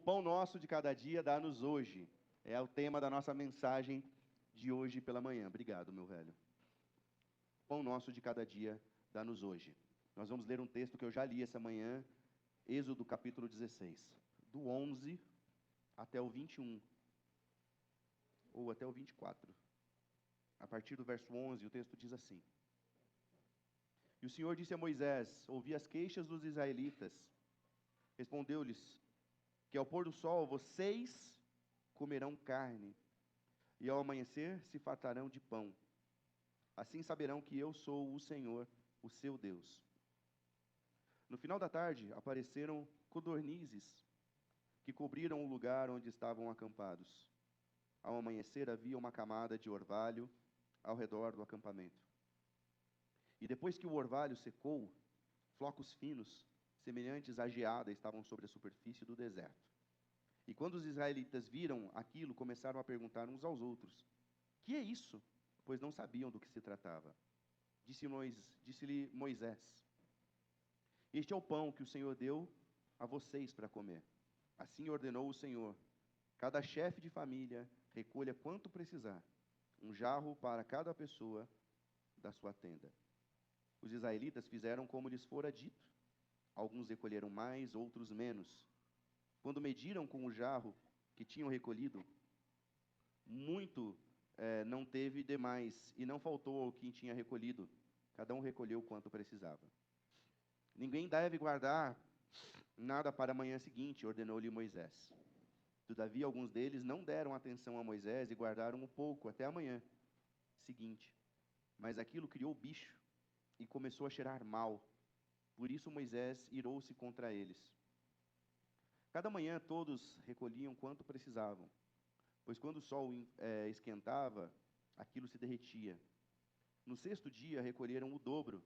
pão nosso de cada dia dá-nos hoje. É o tema da nossa mensagem de hoje pela manhã. Obrigado, meu velho. Pão nosso de cada dia dá-nos hoje. Nós vamos ler um texto que eu já li essa manhã, Êxodo capítulo 16, do 11 até o 21, ou até o 24. A partir do verso 11, o texto diz assim: E o Senhor disse a Moisés: Ouvi as queixas dos israelitas. Respondeu-lhes que ao pôr do sol vocês comerão carne, e ao amanhecer se fartarão de pão. Assim saberão que eu sou o Senhor, o seu Deus. No final da tarde apareceram codornizes que cobriram o lugar onde estavam acampados. Ao amanhecer havia uma camada de orvalho ao redor do acampamento. E depois que o orvalho secou, flocos finos, semelhantes à geada, estavam sobre a superfície do deserto. E quando os israelitas viram aquilo, começaram a perguntar uns aos outros: Que é isso? Pois não sabiam do que se tratava. Disse-lhe Moisés: Este é o pão que o Senhor deu a vocês para comer. Assim ordenou o Senhor: Cada chefe de família recolha quanto precisar, um jarro para cada pessoa da sua tenda. Os israelitas fizeram como lhes fora dito. Alguns recolheram mais, outros menos. Quando mediram com o jarro que tinham recolhido, muito não teve demais, e não faltou ao que tinha recolhido. Cada um recolheu quanto precisava. Ninguém deve guardar nada para a manhã seguinte, ordenou-lhe Moisés. Todavia, alguns deles não deram atenção a Moisés e guardaram um pouco até a manhã seguinte. Mas aquilo criou bicho e começou a cheirar mal. Por isso Moisés irou-se contra eles. Cada manhã todos recolhiam quanto precisavam, pois quando o sol esquentava, aquilo se derretia. No sexto dia recolheram o dobro,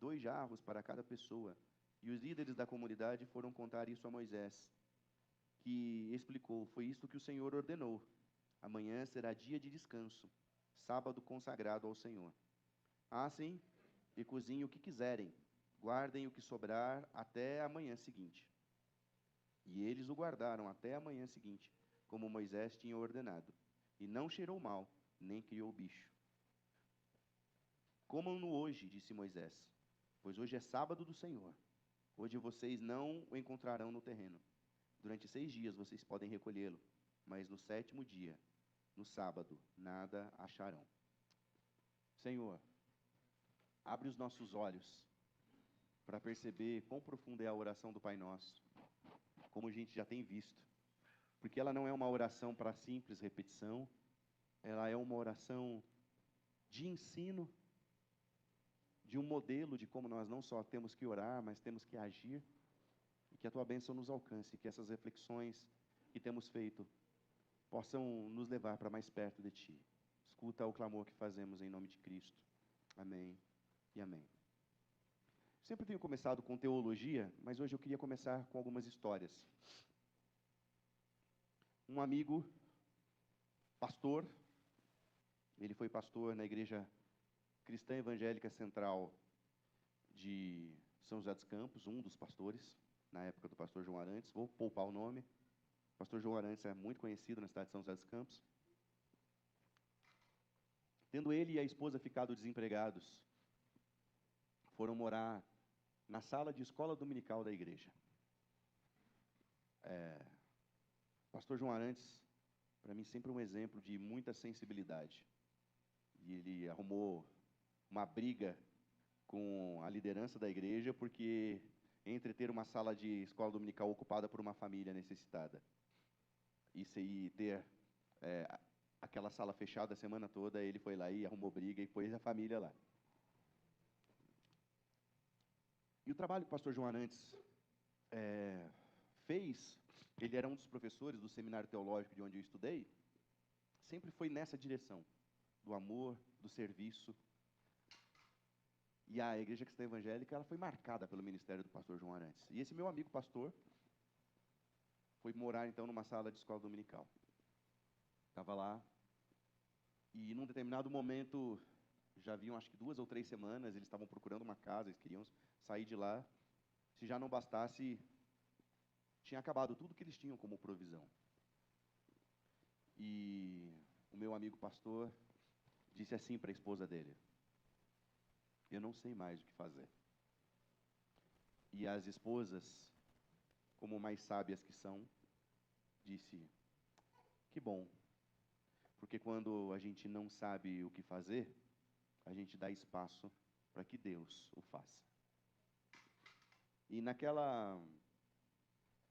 2 jarros para cada pessoa. E os líderes da comunidade foram contar isso a Moisés, que explicou: Foi isto que o Senhor ordenou. Amanhã será dia de descanso, sábado consagrado ao Senhor. Assim, e cozinhem o que quiserem, guardem o que sobrar até a manhã seguinte. E eles o guardaram até a manhã seguinte, como Moisés tinha ordenado. E não cheirou mal, nem criou bicho. Comam-no hoje, disse Moisés, pois hoje é sábado do Senhor. Hoje vocês não o encontrarão no terreno. Durante 6 dias vocês podem recolhê-lo, mas no 7º dia, no sábado, nada acharão. Senhor, abre os nossos olhos para perceber quão profunda é a oração do Pai Nosso, como a gente já tem visto. Porque ela não é uma oração para simples repetição, ela é uma oração de ensino, de um modelo de como nós não só temos que orar, mas temos que agir, e que a Tua bênção nos alcance, que essas reflexões que temos feito possam nos levar para mais perto de Ti. Escuta o clamor que fazemos em nome de Cristo. Amém e amém. Sempre tenho começado com teologia, mas hoje eu queria começar com algumas histórias. Um amigo, pastor, ele foi pastor na Igreja Cristã Evangélica Central de São José dos Campos, um dos pastores, na época do pastor João Arantes. Vou poupar o nome. O pastor João Arantes é muito conhecido na cidade de São José dos Campos. Tendo ele e a esposa ficado desempregados, foram morar na sala de escola dominical da igreja. O pastor João Arantes, para mim, sempre um exemplo de muita sensibilidade. E ele arrumou uma briga com a liderança da igreja, porque entre ter uma sala de escola dominical ocupada por uma família necessitada e ter aquela sala fechada a semana toda, ele foi lá e arrumou briga e pôs a família lá. E o trabalho que o pastor João Arantes fez, ele era um dos professores do seminário teológico de onde eu estudei, sempre foi nessa direção, do amor, do serviço. E a Igreja Cristã Evangélica, ela foi marcada pelo ministério do pastor João Arantes. E esse meu amigo pastor foi morar, então, numa sala de escola dominical. Estava lá, e num determinado momento, já haviam acho que 2 ou 3 semanas, eles estavam procurando uma casa, eles queriam sair de lá. Se já não bastasse, tinha acabado tudo que eles tinham como provisão. E o meu amigo pastor disse assim para a esposa dele: eu não sei mais o que fazer. E as esposas, como mais sábias que são, disse: que bom, porque quando a gente não sabe o que fazer, a gente dá espaço para que Deus o faça. E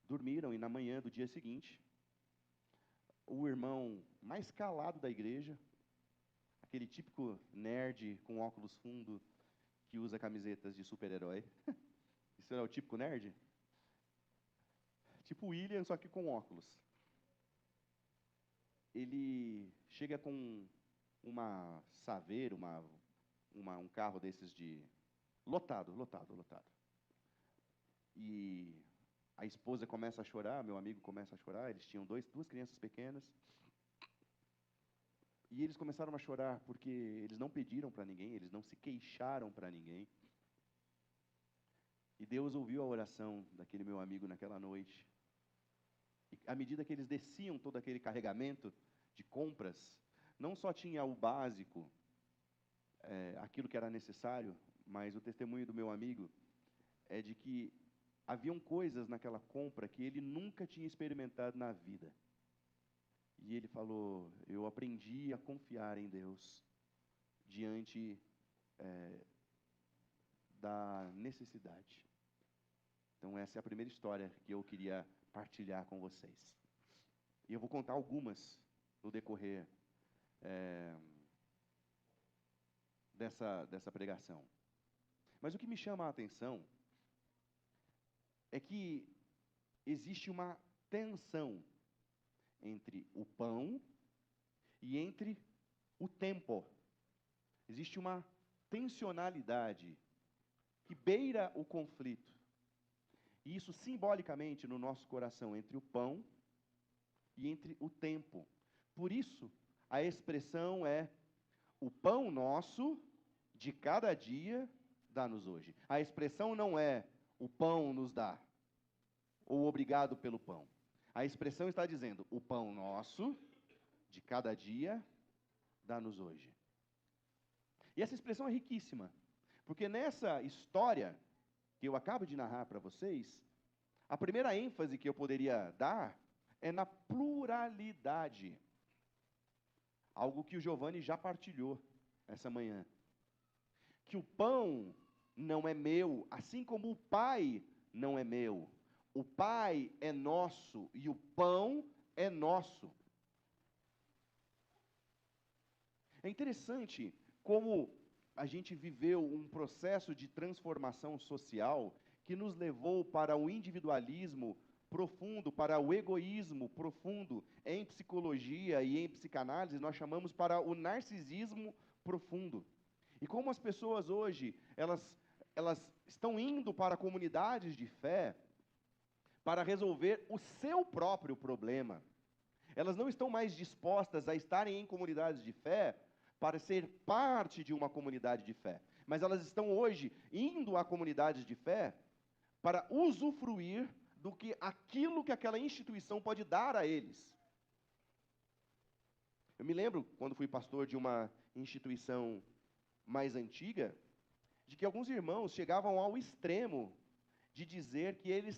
dormiram, e na manhã do dia seguinte, o irmão mais calado da igreja, aquele típico nerd com óculos fundo, que usa camisetas de super-herói. Isso é o típico nerd? Tipo William, só que com óculos. Ele chega com uma Saveiro, um carro desses de... lotado. E a esposa começa a chorar, meu amigo começa a chorar, eles tinham duas crianças pequenas. E eles começaram a chorar porque eles não pediram para ninguém, eles não se queixaram para ninguém. E Deus ouviu a oração daquele meu amigo naquela noite. E à medida que eles desciam todo aquele carregamento de compras, não só tinha o básico, aquilo que era necessário, mas o testemunho do meu amigo é de que haviam coisas naquela compra que ele nunca tinha experimentado na vida. E ele falou: eu aprendi a confiar em Deus diante da necessidade. Então essa é a primeira história que eu queria partilhar com vocês. E eu vou contar algumas no decorrer dessa pregação. Mas o que me chama a atenção é que existe uma tensão entre o pão e entre o tempo. Existe uma tensionalidade que beira o conflito. E isso simbolicamente no nosso coração, entre o pão e entre o tempo. Por isso, a expressão é: o pão nosso de cada dia dá-nos hoje. A expressão não é: o pão nos dá, ou obrigado pelo pão. A expressão está dizendo: o pão nosso de cada dia dá-nos hoje. E essa expressão é riquíssima, porque nessa história que eu acabo de narrar para vocês, a primeira ênfase que eu poderia dar é na pluralidade. Algo que o Giovanni já partilhou essa manhã. Que o pão não é meu, assim como o Pai não é meu. O Pai é nosso e o pão é nosso. É interessante como a gente viveu um processo de transformação social que nos levou para o individualismo profundo, para o egoísmo profundo. Em psicologia e em psicanálise, nós chamamos para o narcisismo profundo. E como as pessoas hoje, elas estão indo para comunidades de fé para resolver o seu próprio problema. Elas não estão mais dispostas a estarem em comunidades de fé para ser parte de uma comunidade de fé. Mas elas estão hoje indo a comunidades de fé para usufruir do que aquilo que aquela instituição pode dar a eles. Eu me lembro, quando fui pastor de uma instituição mais antiga, de que alguns irmãos chegavam ao extremo de dizer que eles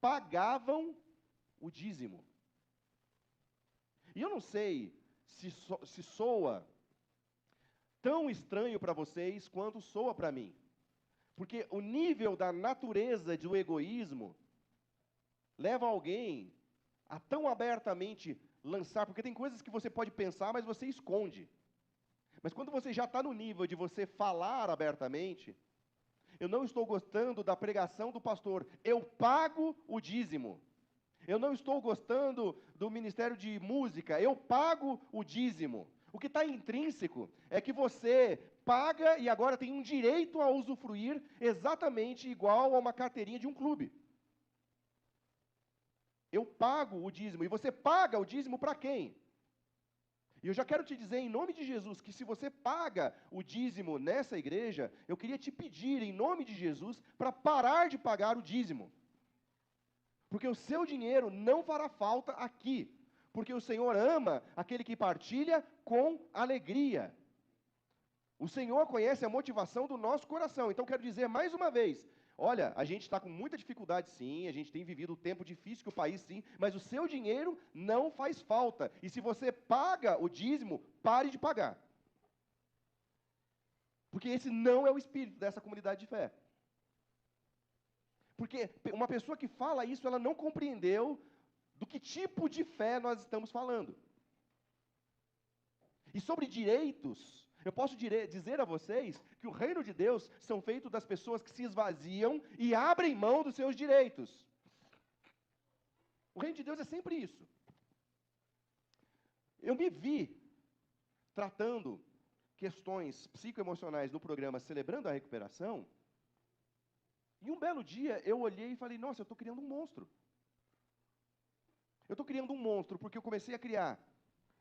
pagavam o dízimo. E eu não sei se soa tão estranho para vocês quanto soa para mim. Porque o nível da natureza do egoísmo leva alguém a tão abertamente lançar, porque tem coisas que você pode pensar, mas você esconde. Mas quando você já está no nível de você falar abertamente: eu não estou gostando da pregação do pastor, eu pago o dízimo. Eu não estou gostando do ministério de música, eu pago o dízimo. O que está intrínseco é que você paga e agora tem um direito a usufruir exatamente igual a uma carteirinha de um clube. Eu pago o dízimo. E você paga o dízimo para quem? E eu já quero te dizer, em nome de Jesus, que se você paga o dízimo nessa igreja, eu queria te pedir, em nome de Jesus, para parar de pagar o dízimo. Porque o seu dinheiro não fará falta aqui. Porque o Senhor ama aquele que partilha com alegria. O Senhor conhece a motivação do nosso coração. Então, quero dizer mais uma vez, olha, a gente está com muita dificuldade sim, a gente tem vivido um tempo difícil que o país sim, mas o seu dinheiro não faz falta. E se você paga o dízimo, pare de pagar. Porque esse não é o espírito dessa comunidade de fé. Porque uma pessoa que fala isso, ela não compreendeu do que tipo de fé nós estamos falando. E sobre direitos, eu posso dizer a vocês que o reino de Deus são feitos das pessoas que se esvaziam e abrem mão dos seus direitos. O reino de Deus é sempre isso. Eu me vi tratando questões psicoemocionais no programa Celebrando a Recuperação, e um belo dia eu olhei e falei, nossa, eu estou criando um monstro. Eu estou criando um monstro porque eu comecei a criar,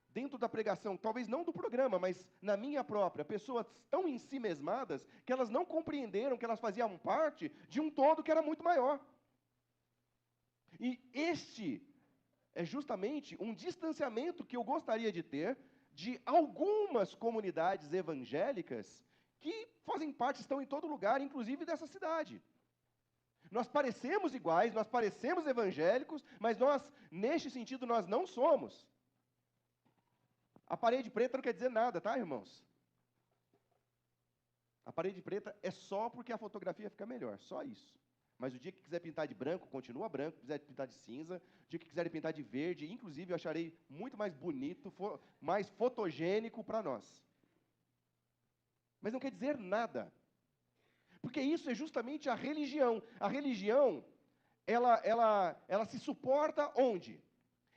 dentro da pregação, talvez não do programa, mas na minha própria, pessoas tão ensimesmadas que elas não compreenderam que elas faziam parte de um todo que era muito maior. E este é justamente um distanciamento que eu gostaria de ter de algumas comunidades evangélicas que fazem parte, estão em todo lugar, inclusive dessa cidade. Nós parecemos iguais, nós parecemos evangélicos, mas nós, neste sentido, nós não somos. A parede preta não quer dizer nada, tá, irmãos? A parede preta é só porque a fotografia fica melhor, só isso. Mas o dia que quiser pintar de branco, continua branco. Quiser pintar de cinza, o dia que quiser pintar de verde, inclusive eu acharei muito mais bonito, mais fotogênico para nós. Mas não quer dizer nada. Porque isso é justamente a religião. A religião, ela se suporta onde?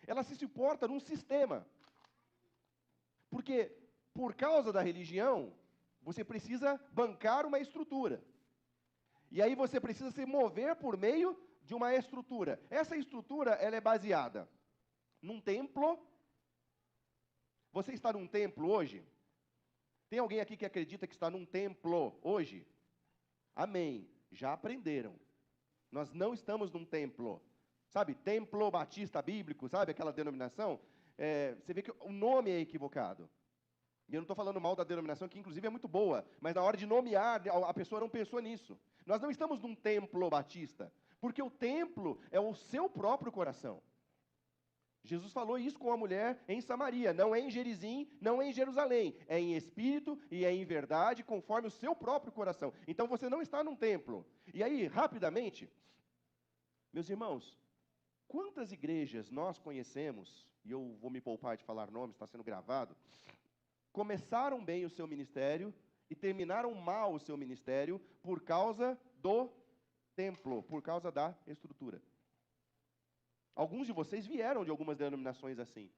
Ela se suporta num sistema. Porque, por causa da religião, você precisa bancar uma estrutura. E aí você precisa se mover por meio de uma estrutura. Essa estrutura, ela é baseada num templo. Você está num templo hoje? Tem alguém aqui que acredita que está num templo hoje? Amém. Já aprenderam. Nós não estamos num templo. Sabe, templo batista bíblico, sabe aquela denominação? Você vê que o nome é equivocado. E eu não estou falando mal da denominação, que inclusive é muito boa, mas na hora de nomear, a pessoa não pensou nisso. Nós não estamos num templo batista, porque o templo é o seu próprio coração. Jesus falou isso com a mulher em Samaria, não é em Gerizim, não é em Jerusalém, é em espírito e é em verdade, conforme o seu próprio coração. Então você não está num templo. E aí, rapidamente, meus irmãos, quantas igrejas nós conhecemos, e eu vou me poupar de falar nomes, está sendo gravado, começaram bem o seu ministério e terminaram mal o seu ministério por causa do templo, por causa da estrutura. Alguns de vocês vieram de algumas denominações assim.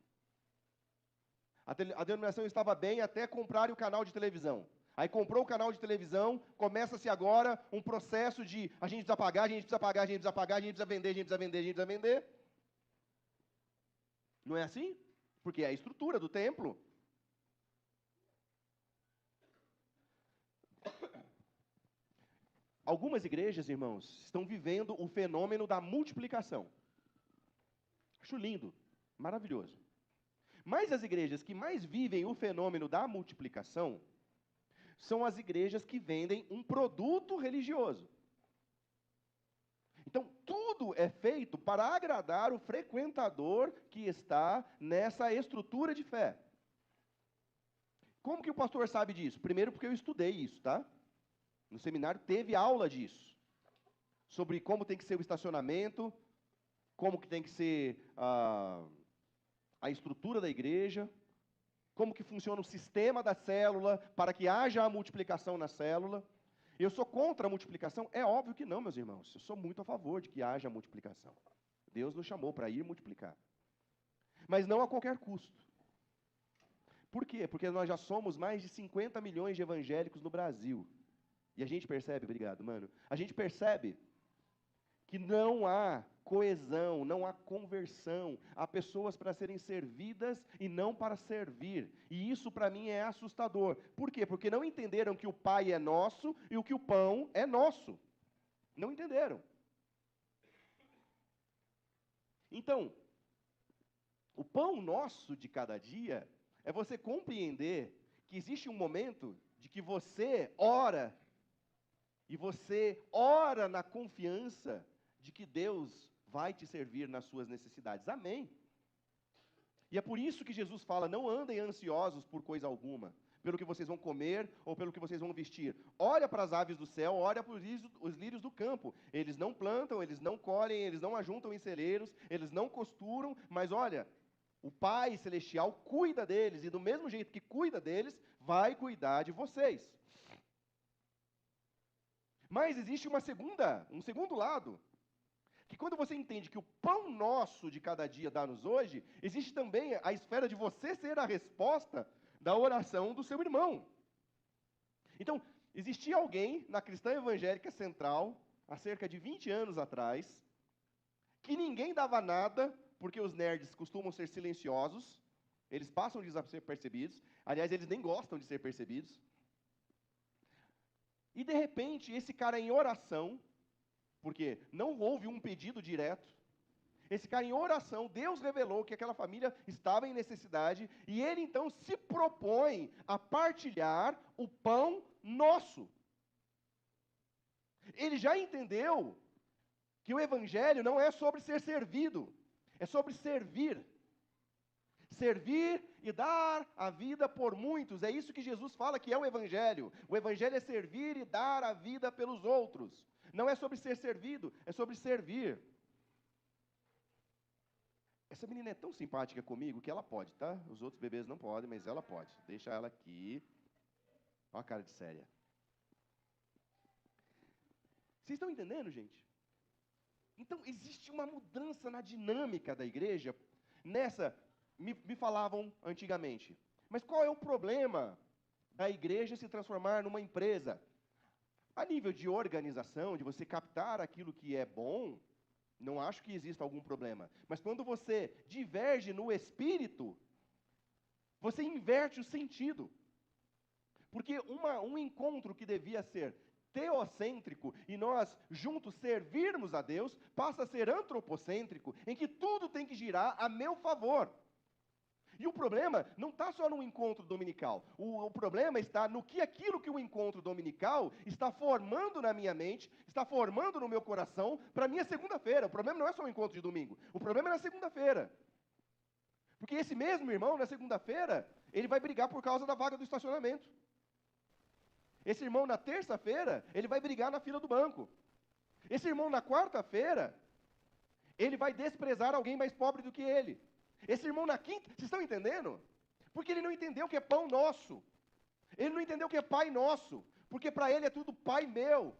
A denominação estava bem até comprarem o canal de televisão. Aí comprou o canal de televisão, começa-se agora um processo de a gente precisa pagar, a gente precisa pagar, a gente precisa pagar, a gente precisa vender, a gente precisa vender, a gente precisa vender. Não é assim? Porque é a estrutura do templo. Algumas igrejas, irmãos, estão vivendo o fenômeno da multiplicação. Acho lindo, maravilhoso. Mas as igrejas que mais vivem o fenômeno da multiplicação são as igrejas que vendem um produto religioso. Então, tudo é feito para agradar o frequentador que está nessa estrutura de fé. Como que o pastor sabe disso? Primeiro porque eu estudei isso, tá? No seminário teve aula disso. Sobre como tem que ser o estacionamento, como que tem que ser a estrutura da igreja, como que funciona o sistema da célula para que haja a multiplicação na célula. Eu sou contra a multiplicação? É óbvio que não, meus irmãos. Eu sou muito a favor de que haja multiplicação. Deus nos chamou para ir multiplicar. Mas não a qualquer custo. Por quê? Porque nós já somos mais de 50 milhões de evangélicos no Brasil. E a gente percebe, obrigado, mano, a gente percebe que não há coesão, não há conversão, há pessoas para serem servidas e não para servir. E isso para mim é assustador. Por quê? Porque não entenderam que o Pai é nosso e o que o pão é nosso. Não entenderam. Então, o pão nosso de cada dia é você compreender que existe um momento de que você ora, e você ora na confiança de que Deus vai te servir nas suas necessidades. Amém. E é por isso que Jesus fala: não andem ansiosos por coisa alguma, pelo que vocês vão comer ou pelo que vocês vão vestir. Olha para as aves do céu, olha para os lírios do campo. Eles não plantam, eles não colhem, eles não ajuntam em celeiros, eles não costuram, mas olha, o Pai Celestial cuida deles, e do mesmo jeito que cuida deles, vai cuidar de vocês. Mas existe um segundo lado, que quando você entende que o pão nosso de cada dia dá-nos hoje, existe também a esfera de você ser a resposta da oração do seu irmão. Então, existia alguém na cristã evangélica central, há cerca de 20 anos atrás, que ninguém dava nada, porque os nerds costumam ser silenciosos, eles passam desapercebidos, aliás, eles nem gostam de ser percebidos. E de repente, esse cara em oração, porque não houve um pedido direto, esse cara em oração, Deus revelou que aquela família estava em necessidade, e ele então se propõe a partilhar o pão nosso. Ele já entendeu que o evangelho não é sobre ser servido, é sobre servir. Servir e dar a vida por muitos, é isso que Jesus fala que é o evangelho. O evangelho é servir e dar a vida pelos outros. Não é sobre ser servido, é sobre servir. Essa menina é tão simpática comigo que ela pode, tá? Os outros bebês não podem, mas ela pode. Deixa ela aqui. Olha a cara de séria. Vocês estão entendendo, gente? Então, existe uma mudança na dinâmica da igreja. Me falavam antigamente, mas qual é o problema da igreja se transformar numa empresa? A nível de organização, de você captar aquilo que é bom, não acho que exista algum problema. Mas quando você diverge no espírito, você inverte o sentido. Porque um encontro que devia ser teocêntrico e nós juntos servirmos a Deus, passa a ser antropocêntrico, em que tudo tem que girar a meu favor. E o problema não está só no encontro dominical. O problema está no que aquilo que o encontro dominical está formando na minha mente, está formando no meu coração para a minha segunda-feira. O problema não é só o encontro de domingo. O problema é na segunda-feira. Porque esse mesmo irmão, na segunda-feira, ele vai brigar por causa da vaga do estacionamento. Esse irmão, na terça-feira, ele vai brigar na fila do banco. Esse irmão, na quarta-feira, ele vai desprezar alguém mais pobre do que ele. Esse irmão na quinta, vocês estão entendendo? Porque ele não entendeu que é pão nosso. Ele não entendeu que é pai nosso. Porque para ele é tudo pai meu.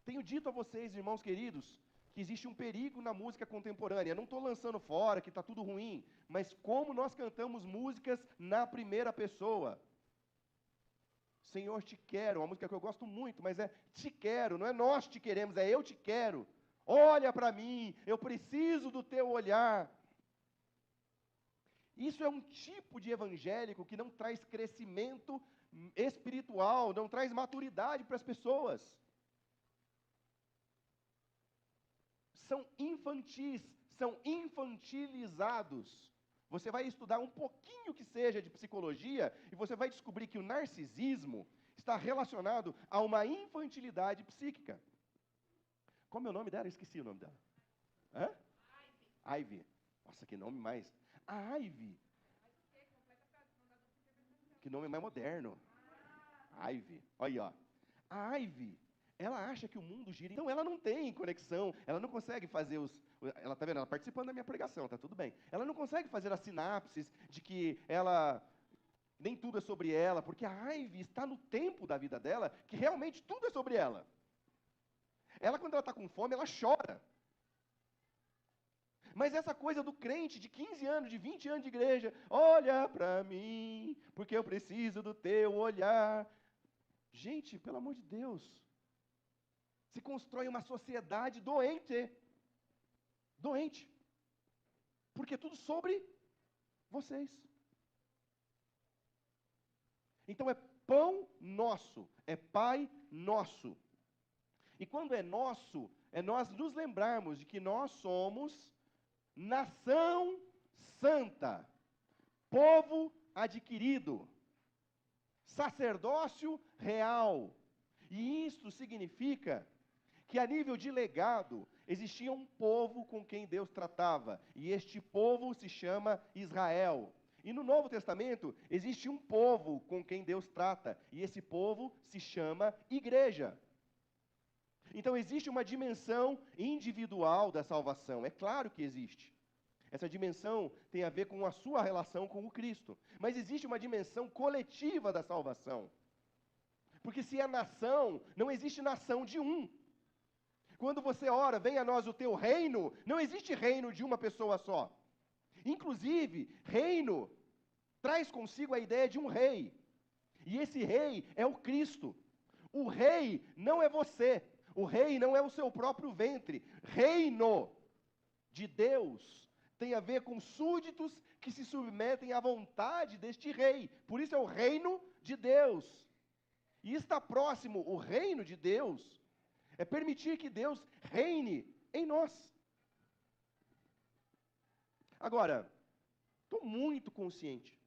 Tenho dito a vocês, irmãos queridos, que existe um perigo na música contemporânea. Eu não estou lançando fora que está tudo ruim. Mas como nós cantamos músicas na primeira pessoa. Senhor, te quero. Uma música que eu gosto muito, mas é te quero. Não é nós te queremos, é eu te quero. Olha para mim, eu preciso do teu olhar. Isso é um tipo de evangélico que não traz crescimento espiritual, não traz maturidade para as pessoas. São infantis, são infantilizados. Você vai estudar um pouquinho que seja de psicologia e você vai descobrir que o narcisismo está relacionado a uma infantilidade psíquica. Qual é o nome dela? Eu esqueci o nome dela. Hã? Ivy. Nossa, que nome mais. A Ivy. Que nome mais moderno. Ivy. Olha aí, ó. A Ivy, ela acha que o mundo gira. Então ela não tem conexão. Ela não consegue fazer os... Ela tá vendo? Ela participando da minha pregação, tá tudo bem. Ela não consegue fazer as sinapses de que ela... Nem tudo é sobre ela, porque a Ivy está no tempo da vida dela que realmente tudo é sobre ela. Ela, quando ela está com fome, ela chora. Mas essa coisa do crente de 15 anos, de 20 anos de igreja, olha para mim, porque eu preciso do teu olhar. Gente, pelo amor de Deus, se constrói uma sociedade doente. Doente. Porque é tudo sobre vocês. Então é pão nosso, é pai nosso. E quando é nosso, é nós nos lembrarmos de que nós somos nação santa, povo adquirido, sacerdócio real. E isto significa que a nível de legado, existia um povo com quem Deus tratava, e este povo se chama Israel. E no Novo Testamento, existe um povo com quem Deus trata, e esse povo se chama igreja. Então existe uma dimensão individual da salvação, é claro que existe. Essa dimensão tem a ver com a sua relação com o Cristo. Mas existe uma dimensão coletiva da salvação. Porque se é nação, não existe nação de um. Quando você ora, venha a nós o teu reino, não existe reino de uma pessoa só. Inclusive, reino traz consigo a ideia de um rei. E esse rei é o Cristo. O rei não é você. O rei não é o seu próprio ventre. Reino de Deus tem a ver com súditos que se submetem à vontade deste rei. Por isso é o reino de Deus. E está próximo o reino de Deus, é permitir que Deus reine em nós. Agora, estou muito consciente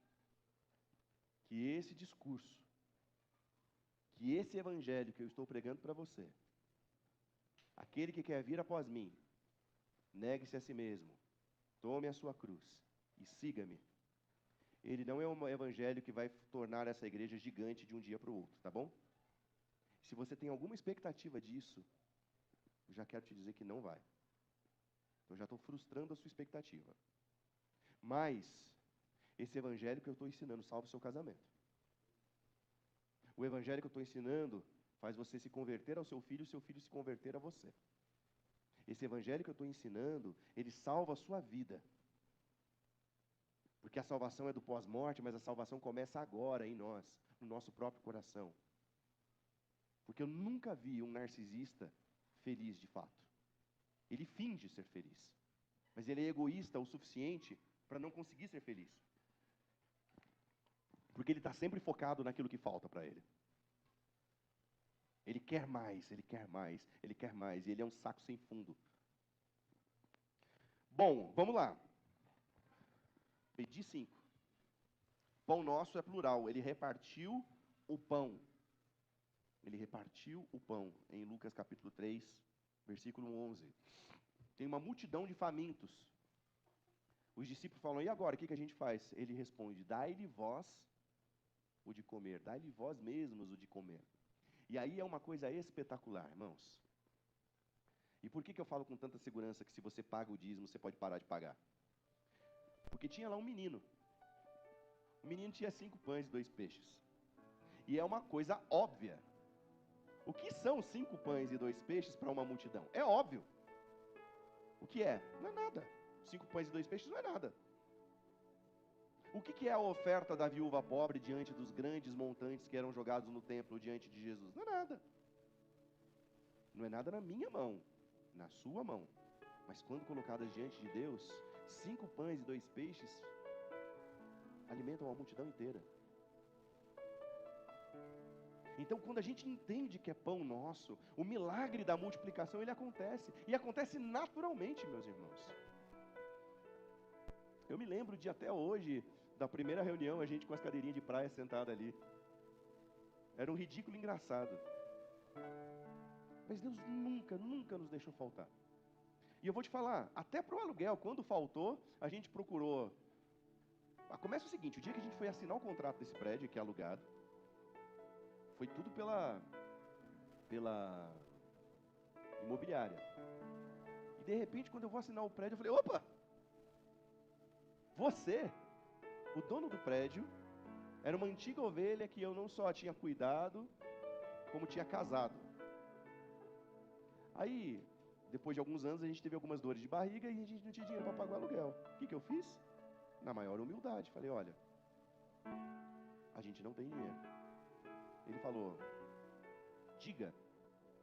que esse discurso, que esse evangelho que eu estou pregando para você, aquele que quer vir após mim, negue-se a si mesmo, tome a sua cruz e siga-me. Ele não é um evangelho que vai tornar essa igreja gigante de um dia para o outro, tá bom? Se você tem alguma expectativa disso, eu já quero te dizer que não vai. Eu já estou frustrando a sua expectativa. Mas, esse evangelho que eu estou ensinando salva o seu casamento. O evangelho que eu estou ensinando faz você se converter ao seu filho e o seu filho se converter a você. Esse evangelho que eu estou ensinando, ele salva a sua vida. Porque a salvação é do pós-morte, mas a salvação começa agora em nós, no nosso próprio coração. Porque eu nunca vi um narcisista feliz de fato. Ele finge ser feliz, mas ele é egoísta o suficiente para não conseguir ser feliz. Porque ele está sempre focado naquilo que falta para ele. Ele quer mais, ele quer mais, ele quer mais, e ele é um saco sem fundo. Bom, vamos lá. Pedi 5. Pão nosso é plural, ele repartiu o pão. Ele repartiu o pão, em Lucas capítulo 3, versículo 11. Tem uma multidão de famintos. Os discípulos falam, e agora, o que a gente faz? Ele responde, dai-lhe vós o de comer, dai-lhe vós mesmos o de comer. E aí é uma coisa espetacular, irmãos. E por que eu falo com tanta segurança que se você paga o dízimo, você pode parar de pagar? Porque tinha lá um menino. O menino tinha 5 pães e 2 peixes. E é uma coisa óbvia. O que são 5 pães e 2 peixes para uma multidão? É óbvio. O que é? Não é nada. 5 pães e 2 peixes não é nada. O que é a oferta da viúva pobre diante dos grandes montantes que eram jogados no templo diante de Jesus? Não é nada. Não é nada na minha mão, na sua mão. Mas quando colocadas diante de Deus, 5 pães e 2 peixes alimentam a multidão inteira. Então, quando a gente entende que é pão nosso, o milagre da multiplicação, ele acontece. E acontece naturalmente, meus irmãos. Eu me lembro de até hoje, da primeira reunião, a gente com as cadeirinhas de praia sentada ali. Era um ridículo engraçado. Mas Deus nunca nos deixou faltar. E eu vou te falar, até para o aluguel, quando faltou, a gente procurou. Começa o seguinte, o dia que a gente foi assinar o contrato desse prédio, que é alugado, foi tudo pela imobiliária. E de repente, quando eu vou assinar o prédio, eu falei, opa! Você, o dono do prédio, era uma antiga ovelha que eu não só tinha cuidado, como tinha casado. Aí, depois de alguns anos, a gente teve algumas dores de barriga e a gente não tinha dinheiro para pagar o aluguel. O que eu fiz? Na maior humildade, falei, olha, a gente não tem dinheiro. Ele falou, diga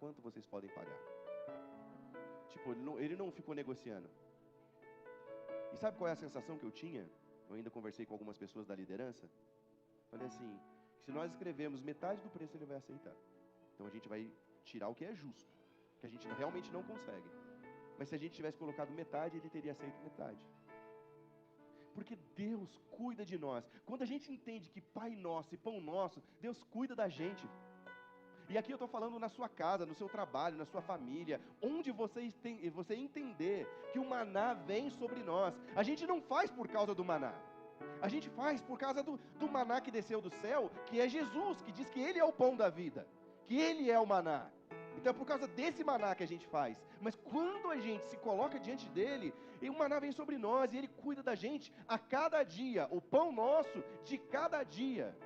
quanto vocês podem pagar. Tipo, ele não ficou negociando. E sabe qual é a sensação que eu tinha? Eu ainda conversei com algumas pessoas da liderança. Falei assim, se nós escrevemos metade do preço, ele vai aceitar. Então a gente vai tirar o que é justo. que a gente realmente não consegue. Mas se a gente tivesse colocado metade, ele teria aceito metade. Porque Deus cuida de nós. Quando a gente entende que Pai Nosso e Pão Nosso, Deus cuida da gente. E aqui eu estou falando na sua casa, no seu trabalho, na sua família, onde você entender que o maná vem sobre nós. A gente não faz por causa do maná. A gente faz por causa do maná que desceu do céu, que é Jesus, que diz que Ele é o pão da vida, que Ele é o maná. Então é por causa desse maná que a gente faz. Mas quando a gente se coloca diante dele, e o maná vem sobre nós, e ele cuida da gente a cada dia, o pão nosso de cada dia.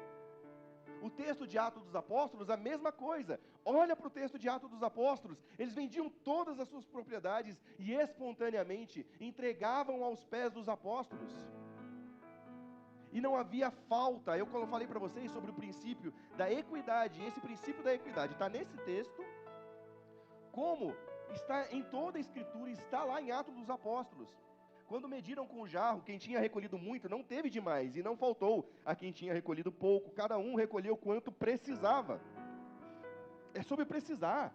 O texto de Atos dos Apóstolos, a mesma coisa. Olha para o texto de Atos dos Apóstolos. Eles vendiam todas as suas propriedades e espontaneamente entregavam aos pés dos apóstolos. E não havia falta. Eu falei para vocês sobre o princípio da equidade. E esse princípio da equidade está nesse texto, como está em toda a Escritura, está lá em Atos dos Apóstolos. Quando mediram com o jarro, quem tinha recolhido muito não teve demais, e não faltou a quem tinha recolhido pouco. Cada um recolheu quanto precisava. É sobre precisar.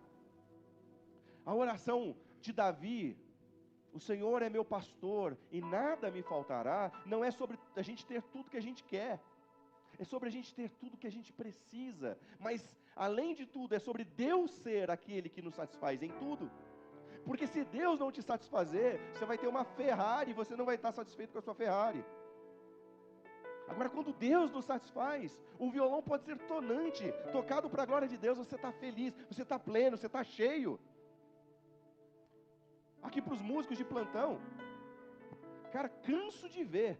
A oração de Davi, o Senhor é meu pastor e nada me faltará, não é sobre a gente ter tudo que a gente quer. É sobre a gente ter tudo que a gente precisa. Mas, além de tudo, é sobre Deus ser aquele que nos satisfaz em tudo. Porque se Deus não te satisfazer, você vai ter uma Ferrari e você não vai estar satisfeito com a sua Ferrari. Agora, quando Deus nos satisfaz, o violão pode ser tonante, tocado para a glória de Deus, você está feliz, você está pleno, você está cheio. Aqui para os músicos de plantão, cara, canso de ver.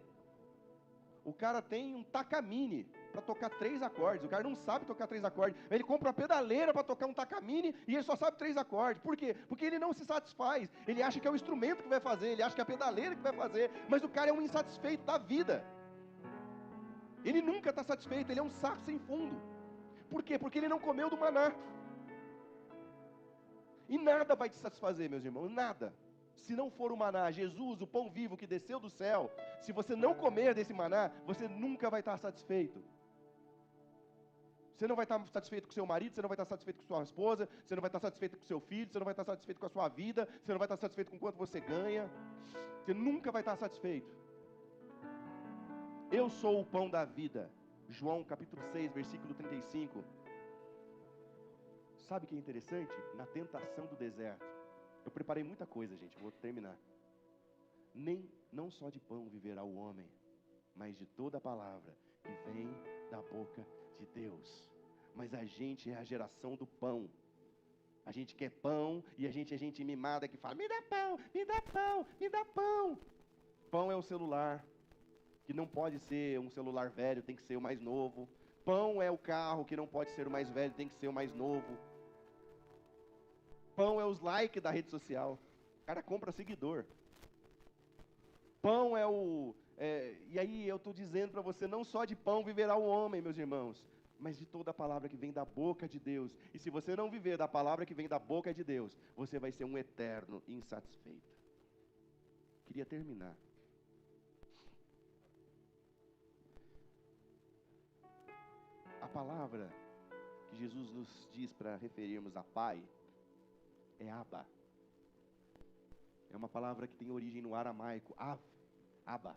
O cara tem um Takamine para tocar 3 acordes. O cara não sabe tocar 3 acordes. Ele compra uma pedaleira para tocar um Takamine e ele só sabe 3 acordes. Por quê? Porque ele não se satisfaz. Ele acha que é o instrumento que vai fazer, ele acha que é a pedaleira que vai fazer. Mas o cara é um insatisfeito da vida. Ele nunca está satisfeito, ele é um saco sem fundo. Por quê? Porque ele não comeu do maná. E nada vai te satisfazer, meus irmãos, nada. Se não for o maná, Jesus, o pão vivo que desceu do céu, se você não comer desse maná, você nunca vai estar satisfeito. Você não vai estar satisfeito com seu marido, você não vai estar satisfeito com sua esposa, você não vai estar satisfeito com seu filho, você não vai estar satisfeito com a sua vida, você não vai estar satisfeito com quanto você ganha. Você nunca vai estar satisfeito. Eu sou o pão da vida. João capítulo 6, versículo 35. Sabe o que é interessante? Na tentação do deserto. Eu preparei muita coisa, gente, vou terminar. Não só de pão viverá o homem, mas de toda a palavra que vem da boca de Deus. Mas a gente é a geração do pão. A gente quer pão e a gente é gente mimada que fala, me dá pão, me dá pão, me dá pão. Pão é o celular, que não pode ser um celular velho, tem que ser o mais novo. Pão é o carro, que não pode ser o mais velho, tem que ser o mais novo. Pão é os likes da rede social. O cara compra seguidor. Pão é o... e aí eu estou dizendo para você, não só de pão viverá o homem, meus irmãos, mas de toda a palavra que vem da boca de Deus. E se você não viver da palavra que vem da boca de Deus, você vai ser um eterno insatisfeito. Queria terminar. A palavra que Jesus nos diz para referirmos a Pai é Abba. É uma palavra que tem origem no aramaico, Abba.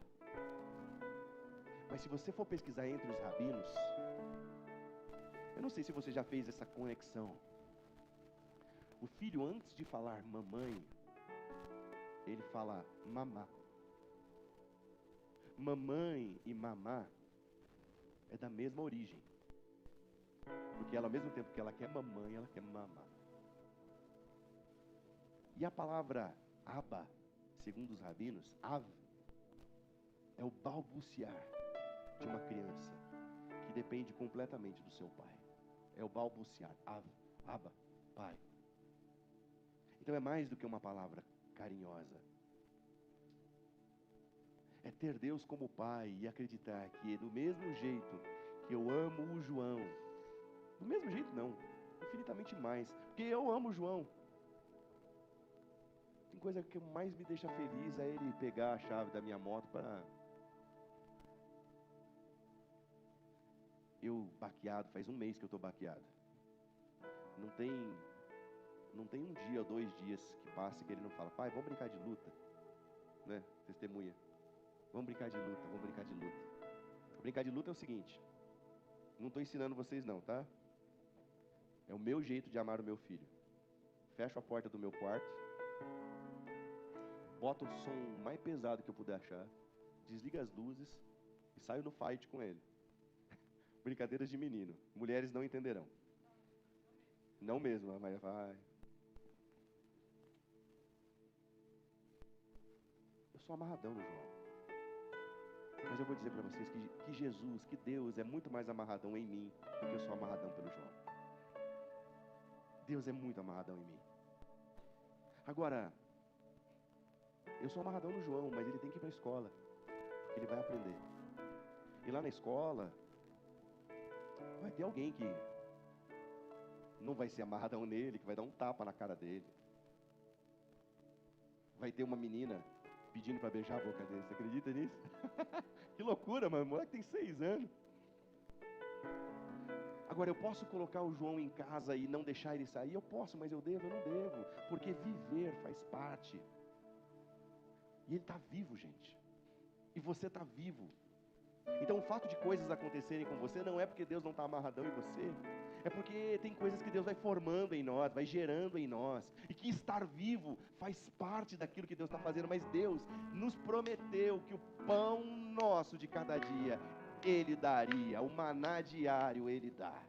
Mas se você for pesquisar entre os rabinos, eu não sei se você já fez essa conexão. O filho, antes de falar mamãe, ele fala mamá. Mamãe e mamá é da mesma origem. Porque ela, ao mesmo tempo que ela quer mamãe, ela quer mamá. E a palavra Abba, segundo os rabinos, Av, é o balbuciar de uma criança que depende completamente do seu pai. É o balbuciar, Abba, pai. Então é mais do que uma palavra carinhosa. É ter Deus como pai e acreditar que do mesmo jeito que eu amo o João, do mesmo jeito não, infinitamente mais, porque eu amo o João. Tem coisa que mais me deixa feliz é ele pegar a chave da minha moto para... Eu baqueado, faz um mês que eu estou baqueado. Não tem Não tem um dia ou 2 dias que passe que ele não fala: pai, vamos brincar de luta, né? Testemunha. Vamos brincar de luta, vamos brincar de luta. Brincar de luta é o seguinte: não estou ensinando vocês não, tá? É o meu jeito de amar o meu filho. Fecho a porta do meu quarto, boto o som mais pesado que eu puder achar, desliga as luzes e saio no fight com ele. Brincadeiras de menino. Mulheres não entenderão. Não mesmo, mas vai. Eu sou amarradão no João. Mas eu vou dizer para vocês que Jesus, que Deus é muito mais amarradão em mim do que eu sou amarradão pelo João. Deus é muito amarradão em mim. Agora, eu sou amarradão no João, mas ele tem que ir para a escola. Ele vai aprender. E lá na escola, vai ter alguém que não vai ser amarradão nele, que vai dar um tapa na cara dele. Vai ter uma menina pedindo para beijar a boca dele. Você acredita nisso? Que loucura, mano. O moleque tem 6 anos. Agora, eu posso colocar o João em casa e não deixar ele sair? Eu posso, mas eu devo? Eu não devo. Porque viver faz parte. E ele está vivo, gente. E você está vivo. Então, o fato de coisas acontecerem com você não é porque Deus não está amarradão em você. É porque tem coisas que Deus vai formando em nós, vai gerando em nós. E que estar vivo faz parte daquilo que Deus está fazendo. Mas Deus nos prometeu que o pão nosso de cada dia Ele daria. O maná diário Ele dá.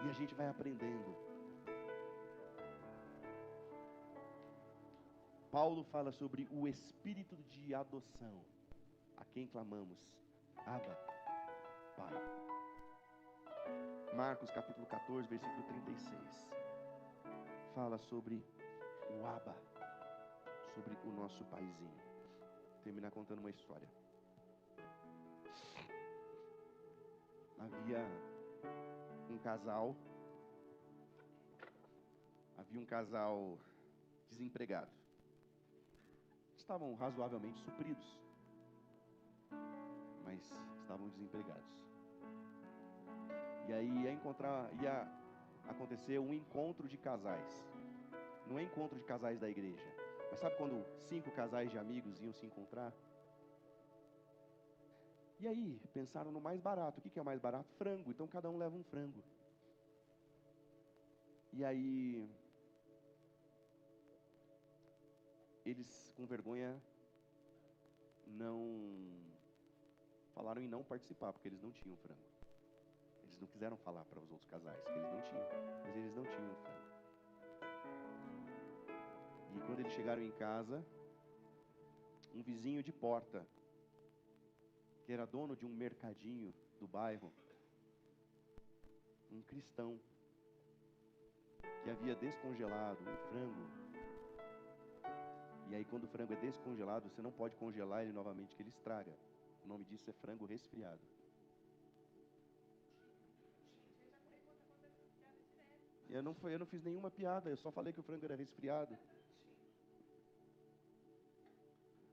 E a gente vai aprendendo. Paulo fala sobre o espírito de adoção, a quem clamamos: Abba, Pai. Marcos capítulo 14, versículo 36. Fala sobre o Abba, sobre o nosso paizinho. Vou terminar contando uma história. Havia um casal desempregado. Estavam razoavelmente supridos, mas estavam desempregados. E aí ia acontecer um encontro de casais. Não é encontro de casais da igreja, mas sabe quando 5 casais de amigos iam se encontrar? E aí, pensaram no mais barato. O que é o mais barato? Frango. Então cada um leva um frango. E aí, eles com vergonha falaram em não participar, porque eles não tinham frango. Eles não quiseram falar para os outros casais que eles não tinham, mas eles não tinham frango. E quando eles chegaram em casa, um vizinho de porta, que era dono de um mercadinho do bairro, um cristão, que havia descongelado um frango. E aí quando o frango é descongelado, você não pode congelar ele novamente, que ele estraga. O nome disso é frango resfriado. Eu não fiz nenhuma piada, eu só falei que o frango era resfriado.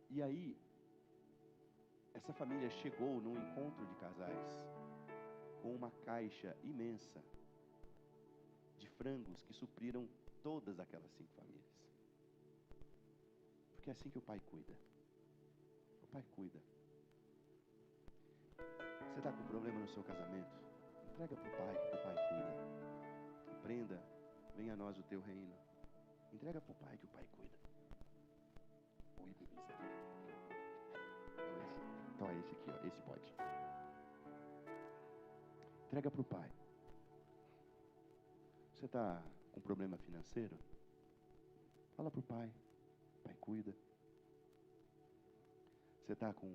E aí, essa família chegou num encontro de casais com uma caixa imensa de frangos que supriram todas aquelas 5 famílias. Porque é assim que o Pai cuida. O Pai cuida. Você está com problema no seu casamento? Entrega para o Pai, que o Pai cuida. Aprenda, venha a nós o teu reino. Entrega para o Pai, que o Pai cuida. Oi, beleza. Então é esse aqui, ó, esse pode. Entrega para o Pai. Você está com problema financeiro? Fala para o Pai. O Pai cuida. Você está com,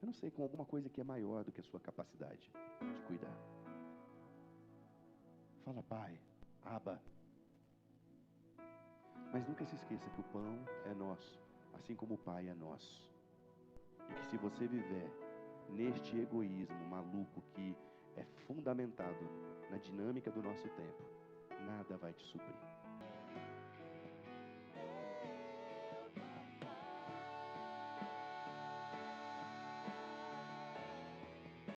eu não sei, com alguma coisa que é maior do que a sua capacidade de cuidar. Fala, Pai, Abba. Mas nunca se esqueça que o pão é nosso, assim como o Pai é nosso. E que se você viver neste egoísmo maluco que é fundamentado na dinâmica do nosso tempo, nada vai te suprir.